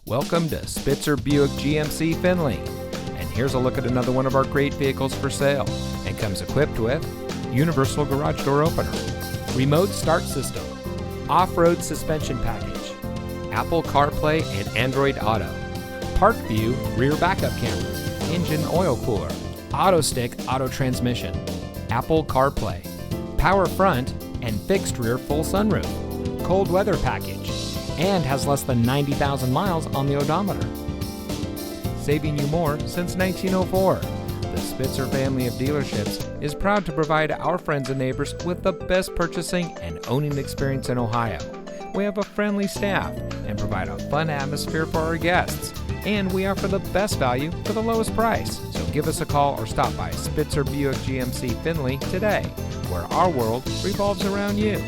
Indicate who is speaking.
Speaker 1: Welcome to Spitzer Buick GMC Findlay. And here's a look at another one of our great vehicles for sale. And comes equipped with universal garage door opener, remote start system, off-road suspension package, Apple CarPlay and Android Auto, Park View rear backup camera, engine oil cooler, auto stick auto transmission, Apple CarPlay, power front and fixed rear full sunroof, cold weather package, and has less than 90,000 miles on the odometer. Saving you more since 1904. The Spitzer family of dealerships is proud to provide our friends and neighbors with the best purchasing and owning experience in Ohio. We have a friendly staff and provide a fun atmosphere for our guests. And we offer the best value for the lowest price. So give us a call or stop by Spitzer Buick GMC Findlay today, where our world revolves around you.